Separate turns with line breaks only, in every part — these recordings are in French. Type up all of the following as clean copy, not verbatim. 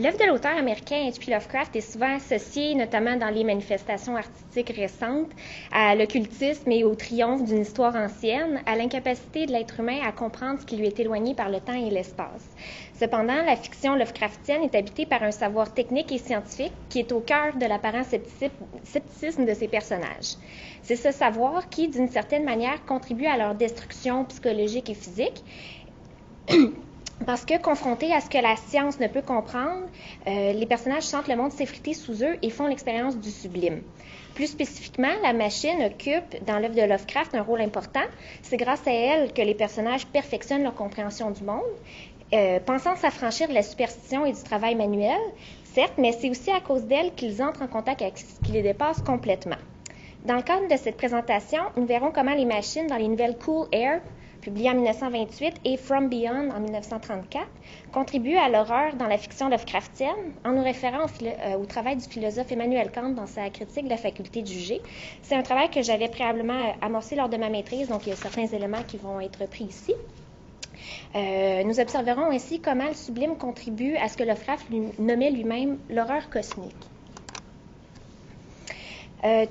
L'œuvre de l'auteur américain H.P. Lovecraft est souvent associée, notamment dans les manifestations artistiques récentes, à l'occultisme et au triomphe d'une histoire ancienne, à l'incapacité de l'être humain à comprendre ce qui lui est éloigné par le temps et l'espace. Cependant, la fiction Lovecraftienne est habitée par un savoir technique et scientifique qui est au cœur de l'apparent scepticisme de ses personnages. C'est ce savoir qui, d'une certaine manière, contribue à leur destruction psychologique et physique. Parce que, confrontés à ce que la science ne peut comprendre, les personnages sentent le monde s'effriter sous eux et font l'expérience du sublime. Plus spécifiquement, la machine occupe, dans l'œuvre de Lovecraft, un rôle important. C'est grâce à elle que les personnages perfectionnent leur compréhension du monde, pensant s'affranchir de la superstition et du travail manuel, certes, mais c'est aussi à cause d'elle qu'ils entrent en contact avec ce qui les dépasse complètement. Dans le cadre de cette présentation, nous verrons comment les machines, dans les nouvelles Cool Air, publié en 1928, et From Beyond en 1934, contribue à l'horreur dans la fiction Lovecraftienne en nous référant au travail du philosophe Emmanuel Kant dans sa critique de la faculté de juger. C'est un travail que j'avais préalablement amorcé lors de ma maîtrise, donc il y a certains éléments qui vont être pris ici. Nous observerons ainsi comment le sublime contribue à ce que Lovecraft nommait lui-même l'horreur cosmique.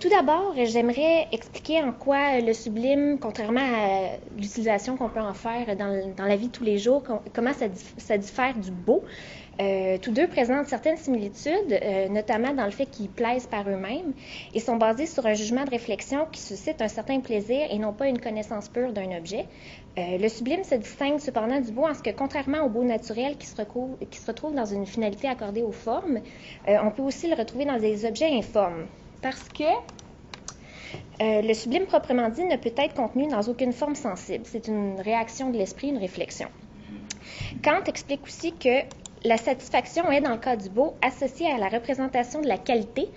Tout d'abord, j'aimerais expliquer en quoi le sublime, contrairement à l'utilisation qu'on peut en faire dans la vie de tous les jours, comment ça diffère du beau. Tous deux présentent certaines similitudes, notamment dans le fait qu'ils plaisent par eux-mêmes et sont basés sur un jugement de réflexion qui suscite un certain plaisir et non pas une connaissance pure d'un objet. Le sublime se distingue cependant du beau en ce que, contrairement au beau naturel qui se retrouve dans une finalité accordée aux formes, on peut aussi le retrouver dans des objets informes. Parce que le sublime proprement dit ne peut être contenu dans aucune forme sensible. C'est une réaction de l'esprit, une réflexion. Kant explique aussi que la satisfaction est, dans le cas du beau, associée à la représentation de la qualité,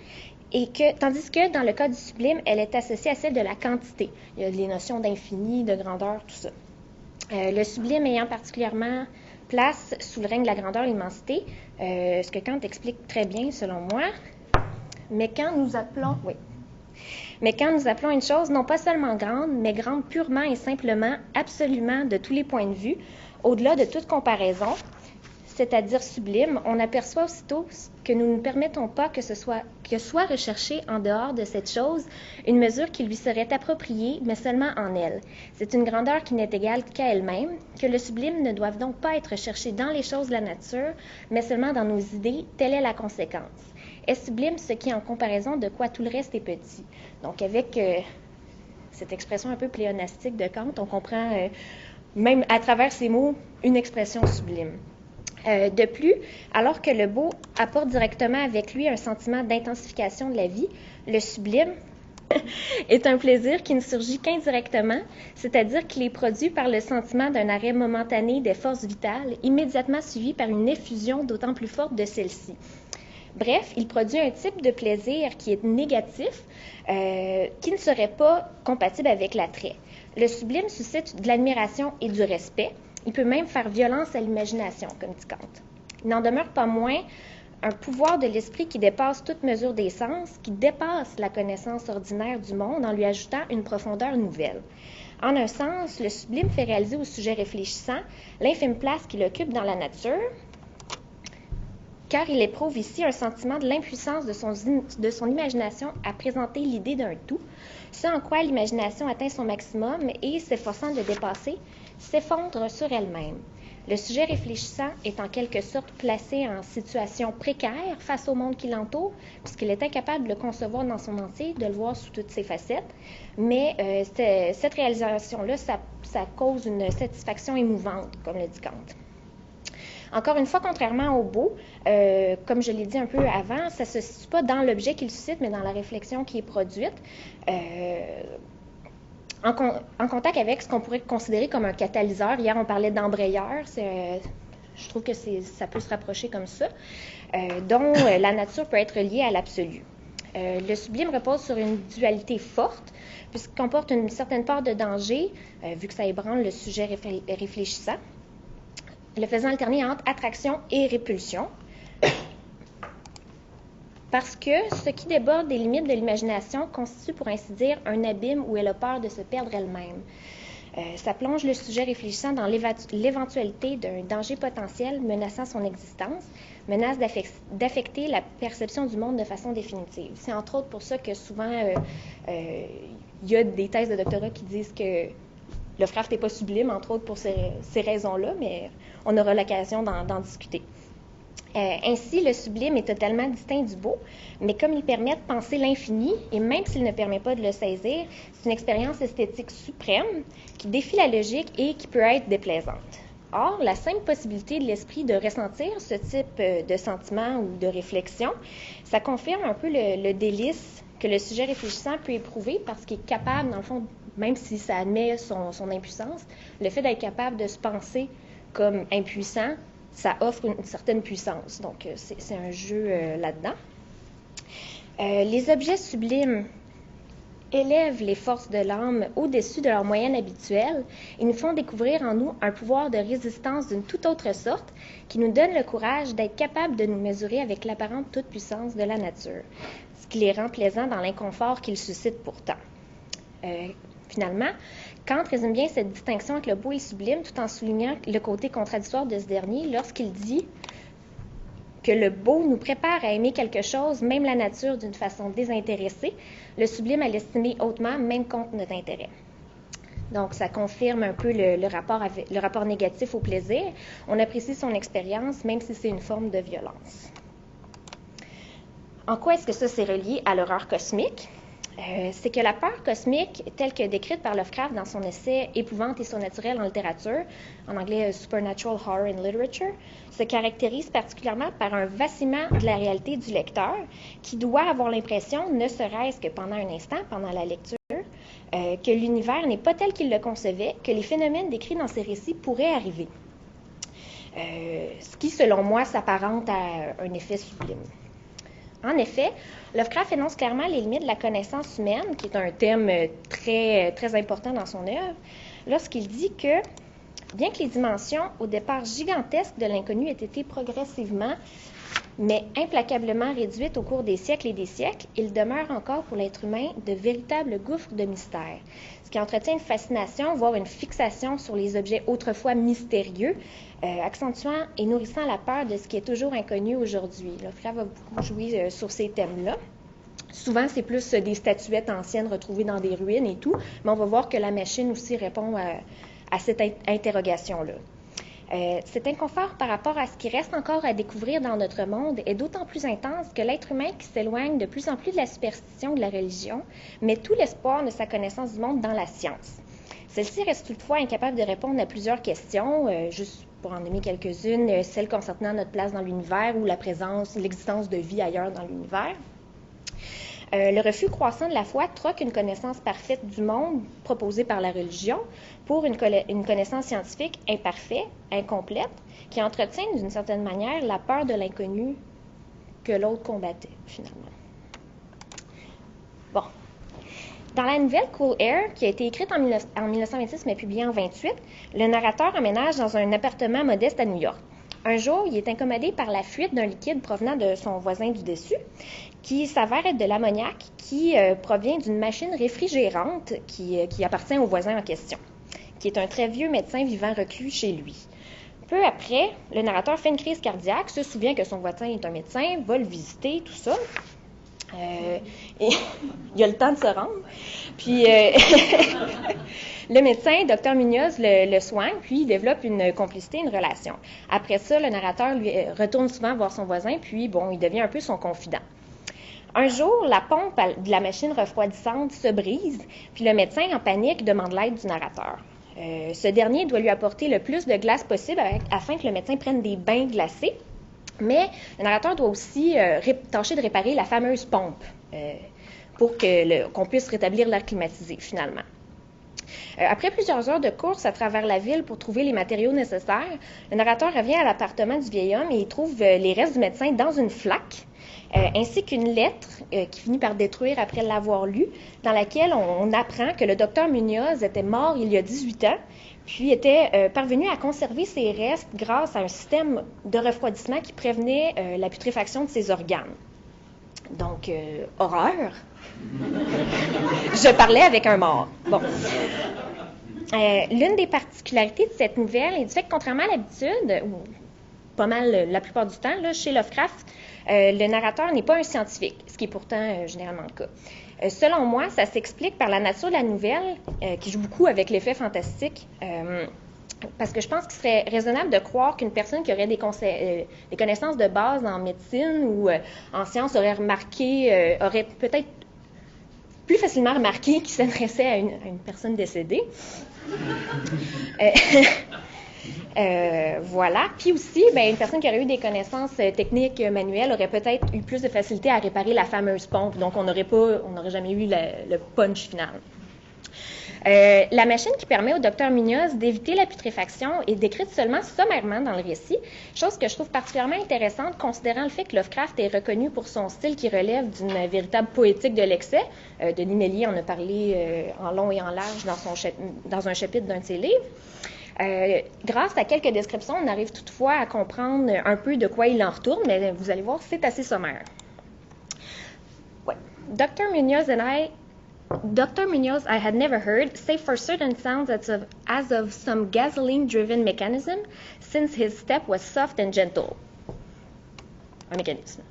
tandis que dans le cas du sublime, elle est associée à celle de la quantité. Il y a les notions d'infini, de grandeur, tout ça. Le sublime ayant particulièrement place sous le règne de la grandeur et l'immensité, ce que Kant explique très bien, selon moi. Mais quand nous appelons une chose non pas seulement grande, mais grande purement et simplement, absolument, de tous les points de vue, au-delà de toute comparaison, c'est-à-dire sublime, on aperçoit aussitôt que nous ne permettons pas que soit recherché en dehors de cette chose une mesure qui lui serait appropriée, mais seulement en elle. C'est une grandeur qui n'est égale qu'à elle-même, que le sublime ne doit donc pas être cherché dans les choses de la nature, mais seulement dans nos idées, telle est la conséquence. Est sublime ce qui, en comparaison de quoi tout le reste est petit. Donc, avec cette expression un peu pléonastique de Kant, on comprend, même à travers ces mots, une expression sublime. De plus, alors que le beau apporte directement avec lui un sentiment d'intensification de la vie, le sublime est un plaisir qui ne surgit qu'indirectement, c'est-à-dire qu'il est produit par le sentiment d'un arrêt momentané des forces vitales, immédiatement suivi par une effusion d'autant plus forte de celle-ci. Bref, il produit un type de plaisir qui est négatif, qui ne serait pas compatible avec l'attrait. Le sublime suscite de l'admiration et du respect. Il peut même faire violence à l'imagination, comme dit Kant. Il n'en demeure pas moins un pouvoir de l'esprit qui dépasse toute mesure des sens, qui dépasse la connaissance ordinaire du monde en lui ajoutant une profondeur nouvelle. En un sens, le sublime fait réaliser au sujet réfléchissant l'infime place qu'il occupe dans la nature, car il éprouve ici un sentiment de l'impuissance de son imagination à présenter l'idée d'un tout, ce en quoi l'imagination atteint son maximum et, s'efforçant de le dépasser, s'effondre sur elle-même. Le sujet réfléchissant est en quelque sorte placé en situation précaire face au monde qui l'entoure, puisqu'il est incapable de le concevoir dans son entier, de le voir sous toutes ses facettes, mais cette réalisation-là, ça cause une satisfaction émouvante, comme le dit Kant. Encore une fois, contrairement au beau, comme je l'ai dit un peu avant, ça ne se situe pas dans l'objet qu'il suscite, mais dans la réflexion qui est produite, en contact avec ce qu'on pourrait considérer comme un catalyseur. Hier, on parlait d'embrayeur, je trouve que ça peut se rapprocher comme ça, dont la nature peut être liée à l'absolu. Le sublime repose sur une dualité forte, puisqu'il comporte une certaine part de danger, vu que ça ébranle le sujet réfléchissant, le faisant alterner entre attraction et répulsion, parce que ce qui déborde des limites de l'imagination constitue, pour ainsi dire, un abîme où elle a peur de se perdre elle-même. Ça plonge le sujet réfléchissant dans l'éventualité d'un danger potentiel menaçant son existence, menace d'affecter la perception du monde de façon définitive. C'est entre autres pour ça que souvent, il y a des thèses de doctorat qui disent que Lovecraft n'est pas sublime, entre autres pour ces raisons-là, mais on aura l'occasion d'en discuter. Ainsi, le sublime est totalement distinct du beau, mais comme il permet de penser l'infini, et même s'il ne permet pas de le saisir, c'est une expérience esthétique suprême qui défie la logique et qui peut être déplaisante. Or, la simple possibilité de l'esprit de ressentir ce type de sentiment ou de réflexion, ça confirme un peu le délice que le sujet réfléchissant peut éprouver parce qu'il est capable, dans le fond, même si ça admet son impuissance, le fait d'être capable de se penser comme impuissant, ça offre une certaine puissance. Donc, c'est un jeu là-dedans. Les objets sublimes élèvent les forces de l'âme au-dessus de leur moyenne habituelle et nous font découvrir en nous un pouvoir de résistance d'une toute autre sorte qui nous donne le courage d'être capable de nous mesurer avec l'apparente toute-puissance de la nature, ce qui les rend plaisants dans l'inconfort qu'ils suscitent pourtant. Finalement, Kant résume bien cette distinction entre le beau et le sublime tout en soulignant le côté contradictoire de ce dernier lorsqu'il dit que le beau nous prépare à aimer quelque chose, même la nature, d'une façon désintéressée, le sublime à l'estimer hautement, même contre notre intérêt. Donc, ça confirme un peu le rapport négatif au plaisir. On apprécie son expérience, même si c'est une forme de violence. En quoi est-ce que ça s'est relié à l'horreur cosmique? C'est que la peur cosmique, telle que décrite par Lovecraft dans son essai Épouvante et surnaturel en littérature, en anglais Supernatural Horror in Literature, se caractérise particulièrement par un vacillement de la réalité du lecteur qui doit avoir l'impression, ne serait-ce que pendant un instant, pendant la lecture, que l'univers n'est pas tel qu'il le concevait, que les phénomènes décrits dans ces récits pourraient arriver. Ce qui, selon moi, s'apparente à un effet sublime. En effet, Lovecraft énonce clairement les limites de la connaissance humaine, qui est un thème très, très important dans son œuvre, lorsqu'il dit que, bien que les dimensions au départ gigantesques de l'inconnu aient été progressivement, mais implacablement réduites au cours des siècles et des siècles, il demeure encore pour l'être humain de véritables gouffres de mystère, ce qui entretient une fascination, voire une fixation sur les objets autrefois mystérieux, accentuant et nourrissant la peur de ce qui est toujours inconnu aujourd'hui. Lovecraft va beaucoup jouer sur ces thèmes-là. Souvent, c'est plus des statuettes anciennes retrouvées dans des ruines et tout, mais on va voir que la machine aussi répond à cette interrogation-là. Cet inconfort par rapport à ce qui reste encore à découvrir dans notre monde est d'autant plus intense que l'être humain qui s'éloigne de plus en plus de la superstition et de la religion met tout l'espoir de sa connaissance du monde dans la science. Celle-ci reste toutefois incapable de répondre à plusieurs questions, juste pour en nommer quelques-unes, celles concernant notre place dans l'univers ou l'existence de vie ailleurs dans l'univers. Le refus croissant de la foi troque une connaissance parfaite du monde proposée par la religion pour une connaissance scientifique imparfaite, incomplète, qui entretient d'une certaine manière la peur de l'inconnu que l'autre combattait, finalement. Bon. Dans la nouvelle Cool Air, qui a été écrite en 1926 mais publiée en 1928, le narrateur emménage dans un appartement modeste à New York. Un jour, il est incommodé par la fuite d'un liquide provenant de son voisin du dessus, qui s'avère être de l'ammoniac qui provient d'une machine réfrigérante qui appartient au voisin en question, qui est un très vieux médecin vivant reclus chez lui. Peu après, le narrateur fait une crise cardiaque, se souvient que son voisin est un médecin, va le visiter, tout ça. Et il a le temps de se rendre. Puis le médecin, Dr Munoz, le soigne, puis il développe une complicité, une relation. Après ça, le narrateur lui retourne souvent voir son voisin, puis bon, il devient un peu son confident. Un jour, la pompe de la machine refroidissante se brise, puis le médecin, en panique, demande l'aide du narrateur. Ce dernier doit lui apporter le plus de glace possible afin que le médecin prenne des bains glacés. Mais le narrateur doit aussi tâcher de réparer la fameuse pompe pour qu'on puisse rétablir l'air climatisé, finalement. Après plusieurs heures de course à travers la ville pour trouver les matériaux nécessaires, le narrateur revient à l'appartement du vieil homme et il trouve les restes du médecin dans une flaque, ainsi qu'une lettre qui finit par détruire après l'avoir lue, dans laquelle on apprend que le docteur Munoz était mort il y a 18 ans, puis était parvenu à conserver ses restes grâce à un système de refroidissement qui prévenait la putréfaction de ses organes. Donc, horreur. Je parlais avec un mort. Bon. L'une des particularités de cette nouvelle est du fait que, contrairement à l'habitude, ou pas mal la plupart du temps, là, chez Lovecraft, le narrateur n'est pas un scientifique, ce qui est pourtant généralement le cas. Selon moi, ça s'explique par la nature de la nouvelle, qui joue beaucoup avec l'effet fantastique, parce que je pense qu'il serait raisonnable de croire qu'une personne qui aurait des connaissances de base en médecine ou en sciences aurait peut-être plus facilement remarqué qu'il s'adressait à une personne décédée. Voilà. Puis aussi, une personne qui aurait eu des connaissances techniques manuelles aurait peut-être eu plus de facilité à réparer la fameuse pompe. Donc, on n'aurait jamais eu le punch final. La machine qui permet au Dr Munoz d'éviter la putréfaction est décrite seulement sommairement dans le récit, chose que je trouve particulièrement intéressante considérant le fait que Lovecraft est reconnu pour son style qui relève d'une véritable poétique de l'excès. Denis Méliès en a parlé en long et en large dans un chapitre d'un de ses livres. Grâce à quelques descriptions, on arrive toutefois à comprendre un peu de quoi il en retourne, mais vous allez voir, c'est assez sommaire. Ouais. Dr Munoz I had never heard, save for certain sounds as of some gasoline-driven mechanism, since his step was soft and gentle. Un mécanisme.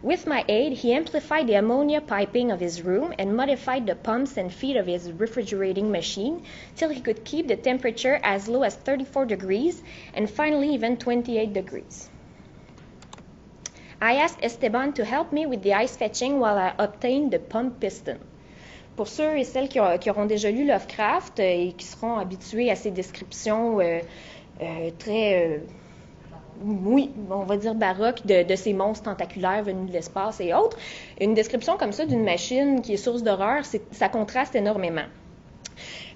With my aid, he amplified the ammonia piping of his room and modified the pumps and feet of his refrigerating machine till he could keep the temperature as low as 34 degrees and finally even 28 degrees. I asked Esteban to help me with the ice fetching while I obtained the pump piston. Pour ceux et celles qui auront déjà lu Lovecraft et qui seront habitués à ces descriptions très, oui, on va dire baroques de ces monstres tentaculaires venus de l'espace et autres, une description comme ça d'une machine qui est source d'horreur, ça contraste énormément.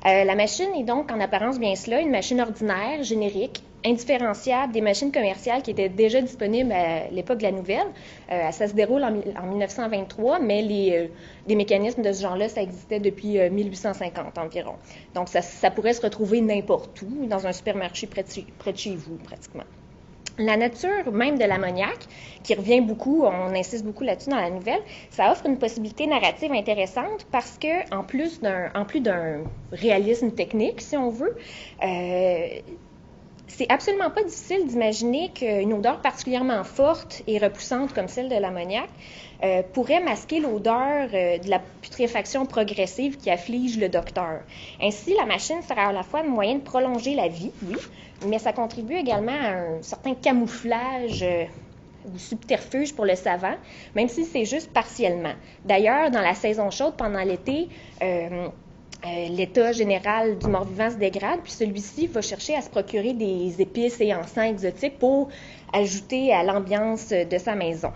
La machine est donc en apparence bien cela, une machine ordinaire, générique, indifférenciable des machines commerciales qui étaient déjà disponibles à l'époque de la nouvelle. Ça se déroule en 1923, mais des mécanismes de ce genre-là, ça existait depuis 1850 environ. Donc, ça pourrait se retrouver n'importe où, dans un supermarché près de chez vous, pratiquement. La nature même de l'ammoniac, qui revient beaucoup, on insiste beaucoup là-dessus dans la nouvelle, ça offre une possibilité narrative intéressante parce que, en plus d'un réalisme technique, si on veut, c'est absolument pas difficile d'imaginer qu'une odeur particulièrement forte et repoussante comme celle de l'ammoniac pourrait masquer l'odeur de la putréfaction progressive qui afflige le docteur. Ainsi, la machine sera à la fois un moyen de prolonger la vie, oui, mais ça contribue également à un certain camouflage ou subterfuge pour le savant, même si c'est juste partiellement. D'ailleurs, dans la saison chaude, pendant l'été, l'état général du mort-vivant se dégrade, puis celui-ci va chercher à se procurer des épices et encens exotiques pour ajouter à l'ambiance de sa maison.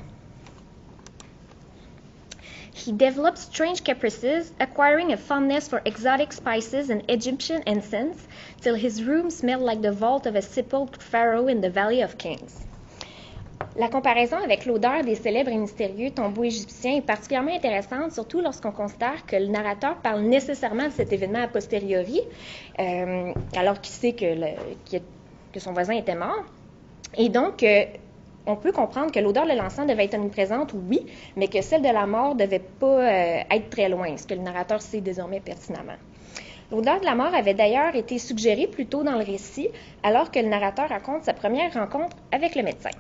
He developed strange caprices, acquiring a fondness for exotic spices and Egyptian incense, till his room smelled like the vault of a sepulchred pharaoh in the Valley of Kings. La comparaison avec l'odeur des célèbres et mystérieux tombeaux égyptiens est particulièrement intéressante, surtout lorsqu'on considère que le narrateur parle nécessairement de cet événement a posteriori, alors qu'il sait que son voisin était mort. Et donc, on peut comprendre que l'odeur de l'encens devait être omniprésente, oui, mais que celle de la mort ne devait pas être très loin, ce que le narrateur sait désormais pertinemment. L'odeur de la mort avait d'ailleurs été suggérée plus tôt dans le récit, alors que le narrateur raconte sa première rencontre avec le médecin.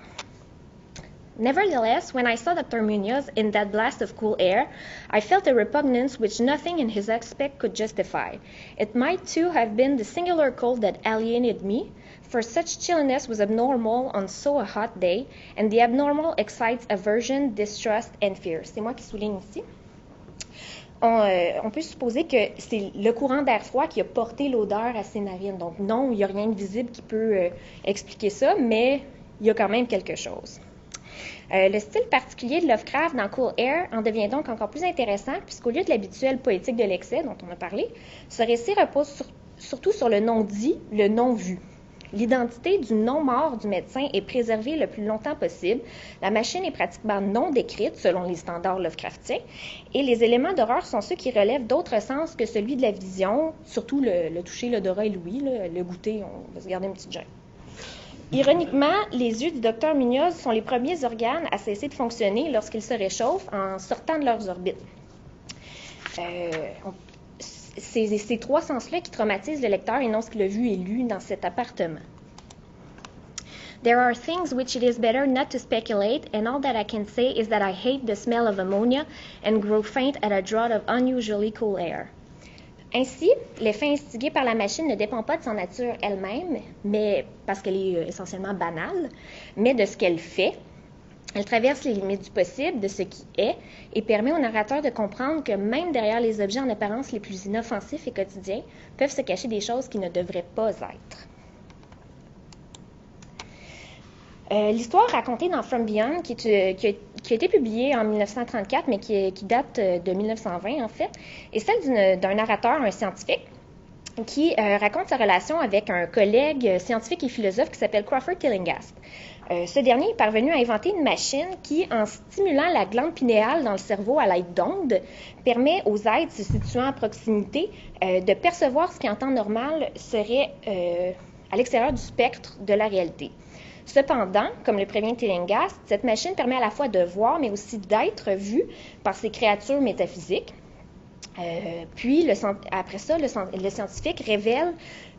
Nevertheless, when I saw Dr. Munoz in that blast of cool air, I felt a repugnance which nothing in his aspect could justify. It might, too, have been the singular cold that alienated me, for such chilliness was abnormal on so a hot day, and the abnormal excites aversion, distrust, and fear. C'est moi qui souligne ici. On peut supposer que c'est le courant d'air froid qui a porté l'odeur à ses narines. Donc non, il n'y a rien de visible qui peut expliquer ça, mais il y a quand même quelque chose. Le style particulier de Lovecraft dans Cool Air en devient donc encore plus intéressant puisqu'au lieu de l'habituelle poétique de l'excès dont on a parlé, ce récit repose surtout sur le non-dit, le non-vu. L'identité du non-mort du médecin est préservée le plus longtemps possible. La machine est pratiquement non décrite selon les standards Lovecraftiens et les éléments d'horreur sont ceux qui relèvent d'autres sens que celui de la vision, surtout le toucher, l'odorat et l'ouïe, le goûter, on va se garder une petite gêne. Ironiquement, les yeux du Dr Munoz sont les premiers organes à cesser de fonctionner lorsqu'ils se réchauffent en sortant de leurs orbites. c'est ces trois sens-là qui traumatisent le lecteur et non ce qu'il a vu et lu dans cet appartement. There are things which it is better not to speculate, and all that I can say is that I hate the smell of ammonia and grow faint at a draught of unusually cool air. Ainsi, l'effet instigé par la machine ne dépend pas de son nature elle-même, mais parce qu'elle est essentiellement banale, mais de ce qu'elle fait. Elle traverse les limites du possible, de ce qui est, et permet au narrateur de comprendre que même derrière les objets en apparence les plus inoffensifs et quotidiens, peuvent se cacher des choses qui ne devraient pas être. L'histoire racontée dans From Beyond, qui a été publiée en 1934, mais qui date de 1920 en fait, est celle d'un narrateur, un scientifique, qui raconte sa relation avec un collègue scientifique et philosophe qui s'appelle Crawford Tillinghast. Ce dernier est parvenu à inventer une machine qui, en stimulant la glande pinéale dans le cerveau à l'aide d'ondes, permet aux êtres se situant à proximité de percevoir ce qui en temps normal serait à l'extérieur du spectre de la réalité. Cependant, comme le prévient Tillinghast, cette machine permet à la fois de voir, mais aussi d'être vue par ces créatures métaphysiques. Puis, après ça, le scientifique révèle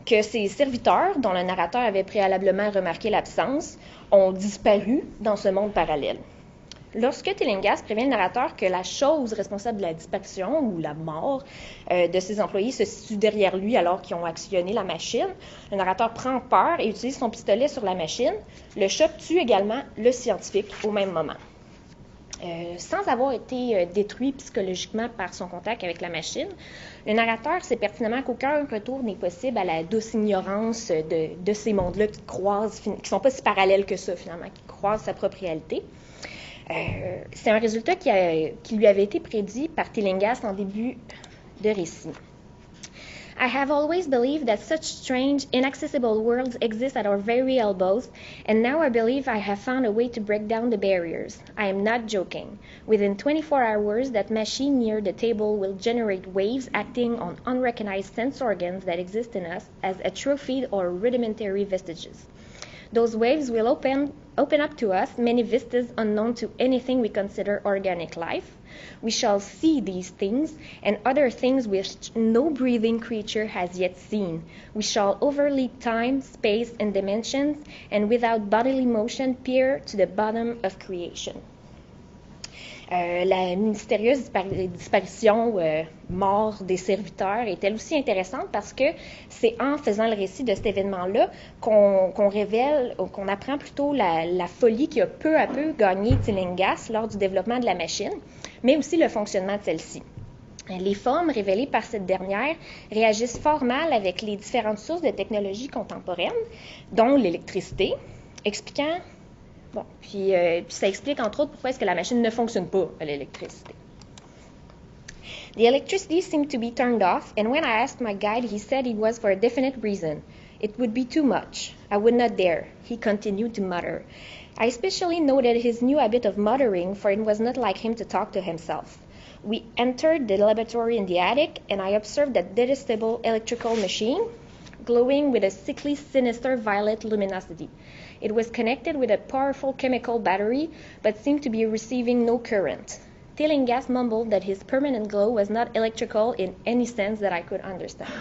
que ses serviteurs, dont le narrateur avait préalablement remarqué l'absence, ont disparu dans ce monde parallèle. Lorsque Tillinghast prévient le narrateur que la chose responsable de la disparition ou la mort de ses employés se situe derrière lui alors qu'ils ont actionné la machine, le narrateur prend peur et utilise son pistolet sur la machine. Le choc tue également le scientifique au même moment. Sans avoir été détruit psychologiquement par son contact avec la machine, le narrateur sait pertinemment qu'aucun retour n'est possible à la douce ignorance de ces mondes-là qui ne sont pas si parallèles que ça finalement, qui croisent sa propre réalité. C'est un résultat qui lui avait été prédit par Tillinghast en début de récit. I have always believed that such strange, inaccessible worlds exist at our very elbows, and now I believe I have found a way to break down the barriers. I am not joking. Within 24 hours, that machine near the table will generate waves acting on unrecognized sense organs that exist in us as atrophied or rudimentary vestiges. Those waves will open up to us many vistas unknown to anything we consider organic life. We shall see these things and other things which no breathing creature has yet seen. We shall overleap time, space, and dimensions, and without bodily motion peer to the bottom of creation. La mystérieuse disparition, mort des serviteurs est elle aussi intéressante parce que c'est en faisant le récit de cet événement-là qu'on révèle, ou qu'on apprend plutôt la folie qui a peu à peu gagné Tillinghast lors du développement de la machine, mais aussi le fonctionnement de celle-ci. Les formes révélées par cette dernière réagissent fort mal avec les différentes sources de technologie contemporaines, dont l'électricité, expliquant... Bon, puis ça explique entre autres pourquoi est-ce que la machine ne fonctionne pas à l'électricité. The electricity seemed to be turned off, and when I asked my guide, he said it was for a definite reason. It would be too much. I would not dare. He continued to mutter. I especially noted his new habit of muttering, for it was not like him to talk to himself. We entered the laboratory in the attic, and I observed that detestable electrical machine, glowing with a sickly, sinister violet luminosity. It was connected with a powerful chemical battery, but seemed to be receiving no current. Tillinghast mumbled that his permanent glow was not electrical in any sense that I could understand.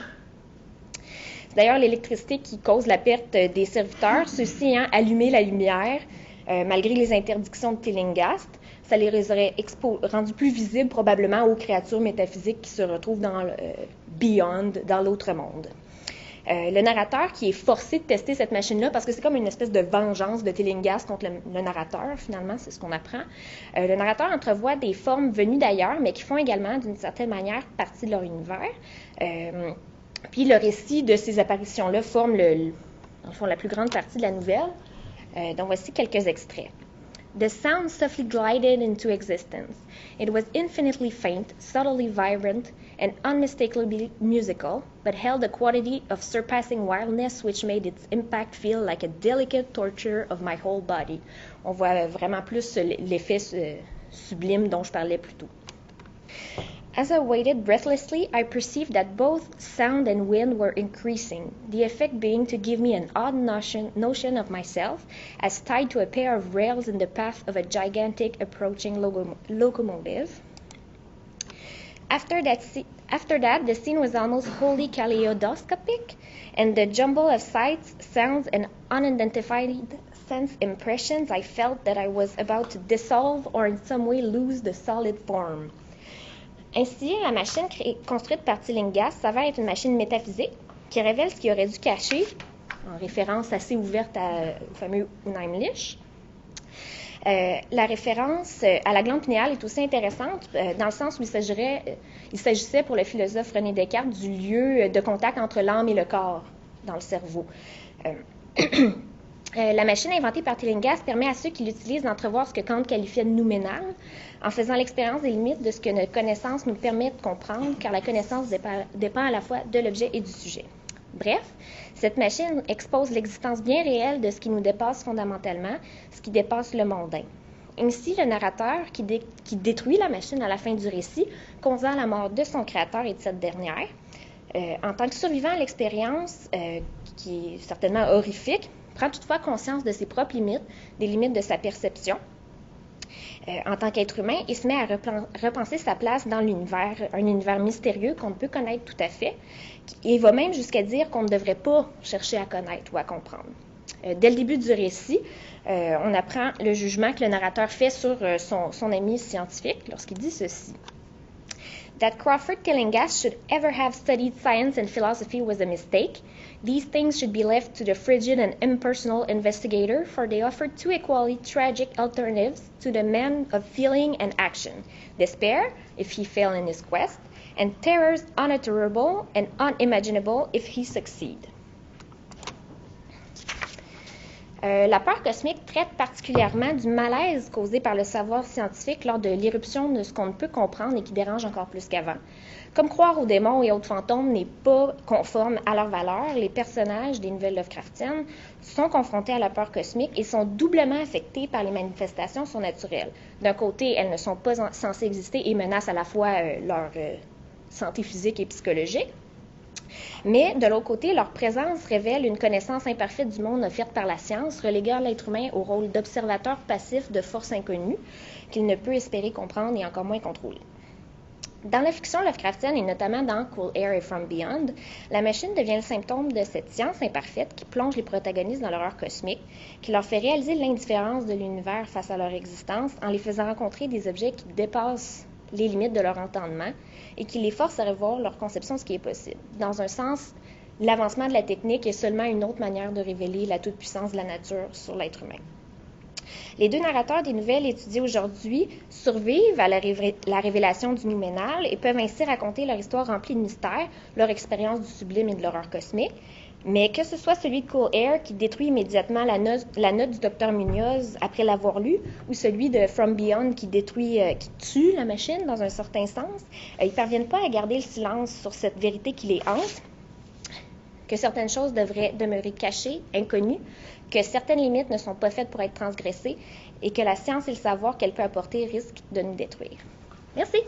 C'est d'ailleurs l'électricité qui cause la perte des serviteurs, ceux-ci ayant allumé la lumière, malgré les interdictions de Tillinghast. Ça les aurait rendus plus visibles probablement aux créatures métaphysiques qui se retrouvent dans Beyond, dans l'autre monde. Le narrateur qui est forcé de tester cette machine-là, parce que c'est comme une espèce de vengeance de Tillinghast contre le narrateur, finalement, c'est ce qu'on apprend. Le narrateur entrevoit des formes venues d'ailleurs, mais qui font également, d'une certaine manière, partie de leur univers. Puis le récit de ces apparitions-là forme, dans le fond, la plus grande partie de la nouvelle. Donc voici quelques extraits. The sound softly glided into existence. It was infinitely faint, subtly vibrant, and unmistakably musical, but held a quality of surpassing wildness which made its impact feel like a delicate torture of my whole body. On voit vraiment plus l'effet sublime dont je parlais plus tôt. As I waited breathlessly, I perceived that both sound and wind were increasing, the effect being to give me an odd notion of myself as tied to a pair of rails in the path of a gigantic approaching locomotive. After After that, the scene was almost wholly kaleidoscopic, and the jumble of sights, sounds, and unidentified sense impressions, I felt that I was about to dissolve or in some way lose the solid form. Ainsi, la machine construite par Tillinghast s'avère être une machine métaphysique qui révèle ce qu'il aurait dû cacher, en référence assez ouverte au fameux Unheimlich. La référence à la glande pinéale est aussi intéressante dans le sens où il s'agissait pour le philosophe René Descartes du lieu de contact entre l'âme et le corps dans le cerveau. La machine inventée par Tillinghast permet à ceux qui l'utilisent d'entrevoir ce que Kant qualifiait de nouménal, en faisant l'expérience des limites de ce que notre connaissance nous permet de comprendre, car la connaissance dépend à la fois de l'objet et du sujet. Bref, cette machine expose l'existence bien réelle de ce qui nous dépasse fondamentalement, ce qui dépasse le mondain. Ainsi, le narrateur, qui détruit la machine à la fin du récit, causant la mort de son créateur et de cette dernière, en tant que survivant à l'expérience, qui est certainement horrifique, prend toutefois conscience de ses propres limites, des limites de sa perception en tant qu'être humain, et se met à repenser sa place dans l'univers, un univers mystérieux qu'on ne peut connaître tout à fait, et va même jusqu'à dire qu'on ne devrait pas chercher à connaître ou à comprendre. Dès le début du récit, on apprend le jugement que le narrateur fait sur son ami scientifique lorsqu'il dit ceci. That Crawford Tillinghast should ever have studied science and philosophy was a mistake. These things should be left to the frigid and impersonal investigator, for they offer two equally tragic alternatives to the man of feeling and action: despair, if he fail in his quest, and terrors unutterable and unimaginable if he succeed. La peur cosmique traite particulièrement du malaise causé par le savoir scientifique lors de l'irruption de ce qu'on ne peut comprendre et qui dérange encore plus qu'avant. Comme croire aux démons et autres fantômes n'est pas conforme à leur valeur, les personnages des nouvelles Lovecraftiennes sont confrontés à la peur cosmique et sont doublement affectés par les manifestations surnaturelles. D'un côté, elles ne sont pas censées exister et menacent à la fois leur santé physique et psychologique. Mais, de l'autre côté, leur présence révèle une connaissance imparfaite du monde offerte par la science, reléguant l'être humain au rôle d'observateur passif de forces inconnues qu'il ne peut espérer comprendre et encore moins contrôler. Dans la fiction Lovecraftienne, et notamment dans Cool Air et From Beyond, la machine devient le symptôme de cette science imparfaite qui plonge les protagonistes dans l'horreur cosmique, qui leur fait réaliser l'indifférence de l'univers face à leur existence en les faisant rencontrer des objets qui dépassent les limites de leur entendement et qui les force à revoir leur conception de ce qui est possible. Dans un sens, l'avancement de la technique est seulement une autre manière de révéler la toute-puissance de la nature sur l'être humain. Les deux narrateurs des nouvelles étudiées aujourd'hui survivent à la révélation du nouménal et peuvent ainsi raconter leur histoire remplie de mystères, leur expérience du sublime et de l'horreur cosmique. Mais que ce soit celui de Cool Air qui détruit immédiatement la note du docteur Munoz après l'avoir lu, ou celui de From Beyond qui tue la machine dans un certain sens, ils ne parviennent pas à garder le silence sur cette vérité qui les hante, que certaines choses devraient demeurer cachées, inconnues, que certaines limites ne sont pas faites pour être transgressées et que la science et le savoir qu'elle peut apporter risquent de nous détruire. Merci!